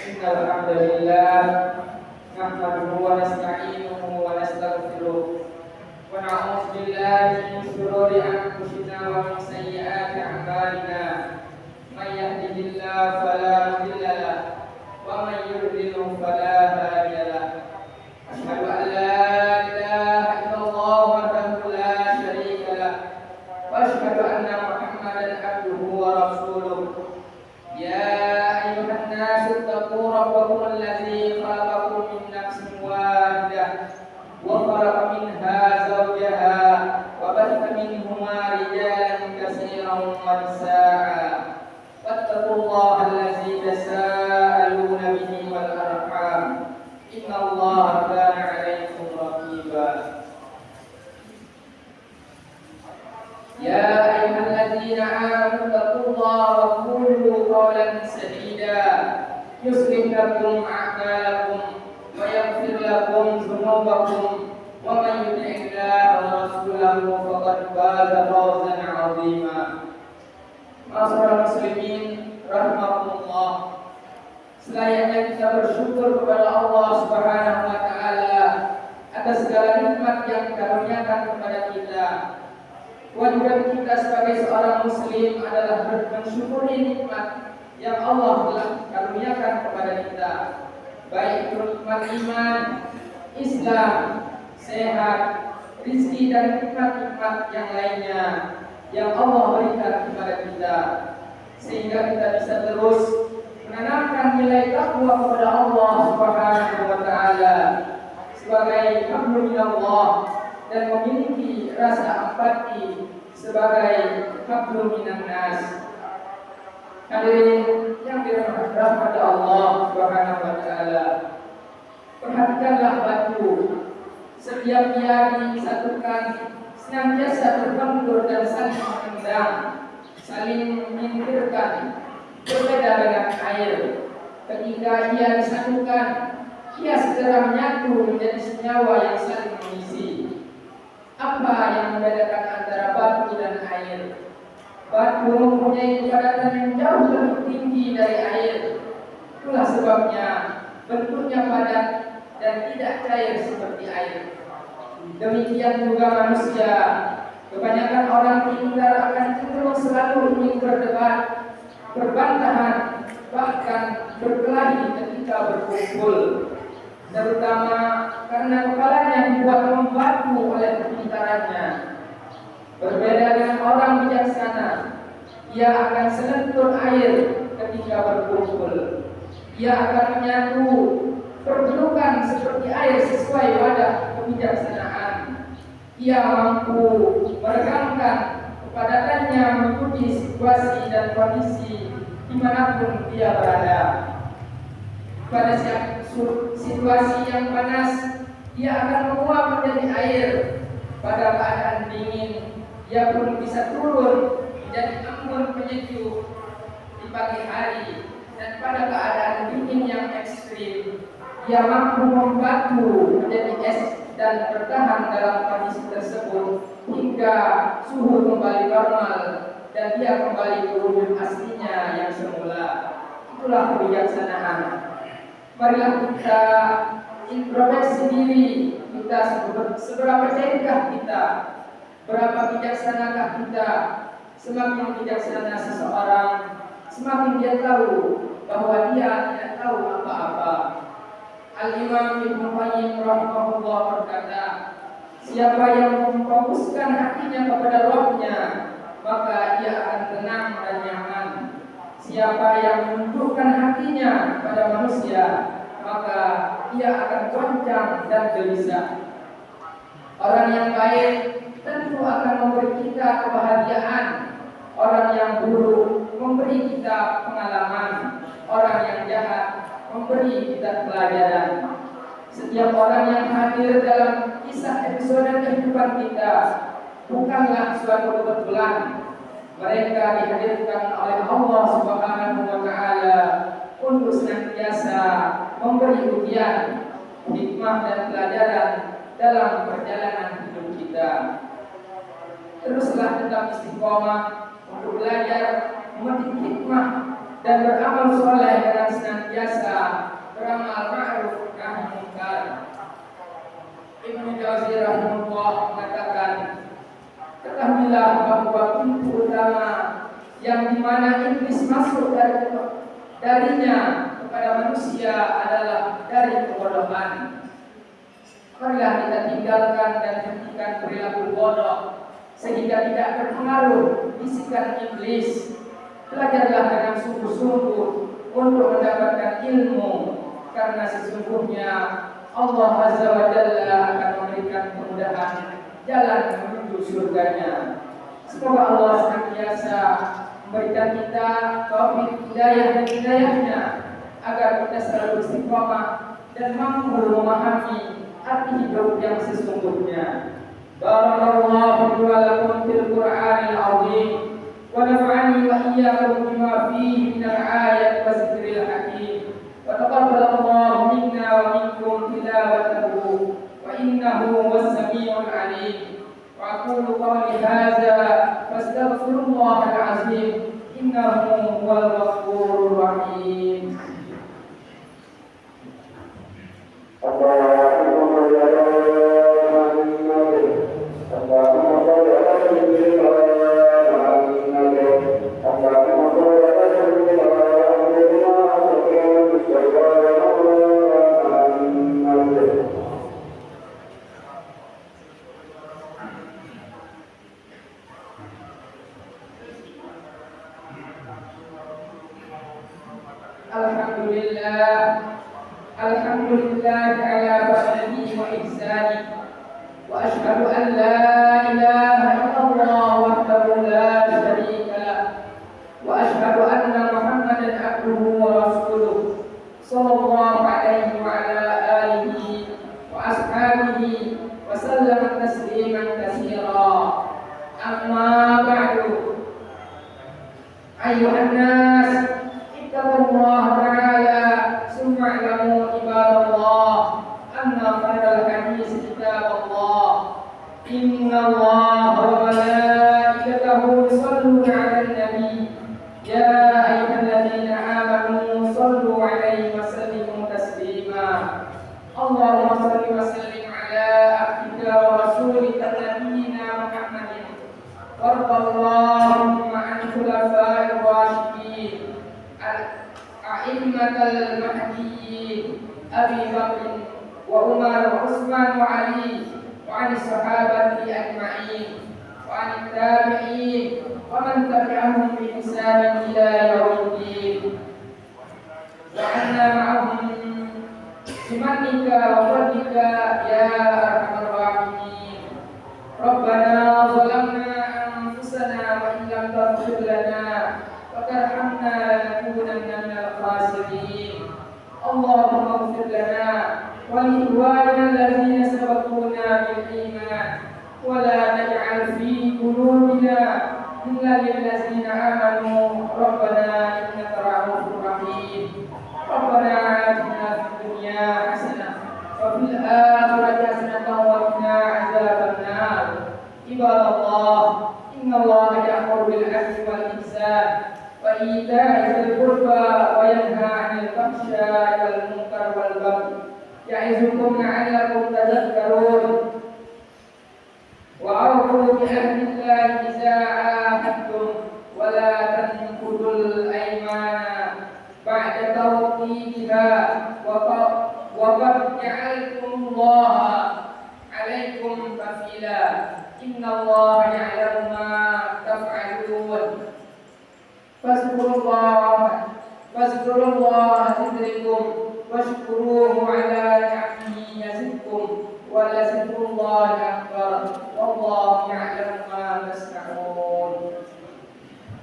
الحمد لله نحمده ونستعينه ونستغفره ونعوذ بالله من شرور أنفسنا ومن سيئات أعمالنا من يهده الله فلا مضل له ومن يضلل فلا هادي له أشهد أن لا إله إلا الله وحده لا شريك له وأشهد أن محمدا عبده ورسوله يا أيها الناس اتقوا ربكم الذي خلقكم من نفس واحدة وخلق منها زوجها وبث منهما رجالا كثيرا ونساء واتقوا الله الذي تساءلون به والأرحام إن الله كان عليكم رقيبا يا أيها الذين آمنوا اتقوا الله وقولوا قولا سديدا يصلح لكم أعمالكم ويغفر لكم ذنوبكم ومن يطع الله ورسوله فقد فاز فوزا عظيما. Ma'asyiral muslimin rahimakumullah. Selayaknya kita bersyukur kepada Allah Subhanahu wa taala atas segala nikmat yang dikaruniakan kepada kita. Kewajiban kita sebagai seorang muslim adalah mensyukuri nikmat yang Allah telah karuniakan kepada kita, baik itu nikmat iman, Islam, sehat, rizki dan nikmat-nikmat yang lainnya yang Allah berikan kepada kita, sehingga kita bisa terus menanamkan nilai takwa kepada Allah Subhanahu wa taala sebagai hamba Allah dan memiliki rasa empati sebagai hamba minan nas. Hadirin yang dirahmati Allah Subhanahu wa taala, perhatikanlah batu, setiap ia disatukan senantiasa berbentur dan saling menendang, saling menyingkirkan, berbeda dengan air. Ketika ia disatukan, ia segera menyatu menjadi senyawa yang saling mengisi. Apa yang membedakan antara batu dan air? Batu mempunyai kepadatan yang jauh lebih tinggi dari air. Itulah sebabnya bentuknya padat dan tidak cair seperti air. Demikian juga manusia. Kebanyakan orang pintar akan cenderung selalu ingin berdebat, berbantahan, bahkan berkelahi ketika berkumpul, terutama karena kepalanya dibuat membatu oleh kepintarannya. Berbeda dengan orang bijaksana, ia akan selentur air ketika berkumpul. Ia akan menyatu pergelukan seperti air sesuai wadah kebijaksanaan. Ia mampu meregangkan kepadatannya mengikuti situasi dan kondisi dimanapun dia berada. Pada situasi yang panas, ia akan menguap menjadi air. Pada keadaan dingin, ia pun bisa turun menjadi embun penyejuk di pagi hari. Dan pada keadaan dingin yang ekstrim, ia mampu membatu menjadi es dan bertahan dalam kondisi tersebut hingga suhu kembali normal dan dia kembali ke wujud aslinya yang semula. Itulah kebijaksanaan. Marilah kita introspeksi diri kita, seberapa jahilkah kita, berapa bijaksanakah kita. Semakin bijaksana seseorang, semakin dia tahu bahwa dia tidak tahu apa-apa. Al-Imam Ibnu Qayyim rahimahullah berkata, siapa yang memfokuskan hatinya kepada Rabb-Nya, maka ia akan tenang dan nyaman. Siapa yang menundukkan hatinya pada manusia, maka ia akan goncang dan gelisah. Orang yang baik tentu akan memberi kita kebahagiaan. Orang yang buruk memberi kita pengalaman. Orang yang jahat memberi kita pelajaran. Setiap orang yang hadir dalam kisah episode kehidupan kita bukanlah suatu kebetulan. Mereka dihadirkan oleh Allah Subhanahu wa taala untuk senantiasa memberi ujian, hikmah dan pelajaran dalam perjalanan hidup kita. Teruslah tetap istiqomah untuk belajar, memetik hikmah dan beramal soleh dengan senantiasa darinya kepada manusia adalah dari kebodohan. Marilah kita tinggalkan dan hentikan perilaku bodoh sehingga tidak terpengaruh bisikan iblis. Belajarlah dengan sungguh-sungguh untuk mendapatkan ilmu, karena sesungguhnya Allah Azza wa Jalla akan memberikan kemudahan jalan menuju surganya. Semoga Allah senantiasa memberikan kita taufik hidayah dan hidayahnya agar kita selalu istiqomah dan mampu memahami arti hidup yang sesungguhnya. Barakallahu wa lakum fil Qur'anil azim wa nafa'ani wa iyyakum bima fihi minal ayati wa zikril hakim. Wa taqabbalallahu minna wa minkum tilawatahu wa innahu was-sami'ul 'alim. Wa aqulu qawli hadza fastaghfirullahal 'azim innahu huwal ghafurur rahim. Alhamdulillah ala fadlihi wa ihsanihi wa ashhadu an la ilaha illallah wahdahu la syarika lah wa ashhadu anna Muhammadan abduhu wa rasuluh sallallahu alaihi wa ala alihi wa ashabihi wa sallam tasliman katsira. Amma ba'du. Ayyuhan nas ittaqullaha ta'ala summa i'lamu ibadallah anna khairal hadis kitabullah. Inna Allaha wa malaikatahu yusholluna 'alan nabi ya ayyuhalladzina amanu shallu 'alaihi wa sallimu taslima. Allahumma shalli wa sallim 'ala abdika wa rasulika nabiyyina Muhammadin warḍallahumma 'an khulafa'ir rasyidin a'immatal mahdiyyin Abi Bakr wa Umar wa Utsman wa Ali wa 'ani sahabati ajma'in wa 'ani tabi'in wa man tabi'ahum bi ihsan ila yaumiddin wa 'anna ma'ahum bimannika wa fadlika ya arhamar rahimin. Rabbana zalamna anfusana wa in lam taghfir lana wa tarhamna lanakunanna minal khasirin. Allahumma ighfir lana wa li ikhwanina alladhina sabaquna bil iman wa la taj'al fi qulubina ghillan lil ladzina amanu rabbana innaka ra'ufur rahim. Rabbana atina fid dunya hasanah wa fil akhirati hasanah wa qina adzabannar. Ibadallah, innallaha ya'muru bil 'adli wal ihsan wa ita'i dzil qurba wa yanha 'anil fahsya'i wal munkar wal baghi ya'izukum la'allakum tadhakkarun. Wa awfu bi ahdillahi idza 'ahadtum wa la tanqudul aymana ba'da tawqidiha wa qad ja'altumullaha 'alaikum kafila. Innallaha ya'lamu ma taf'alun. Fazkurullaha zikrikum washkuruhu 'ala ni'amihi yazidkum wa la zikrullahi akbar wallahu ya'lamu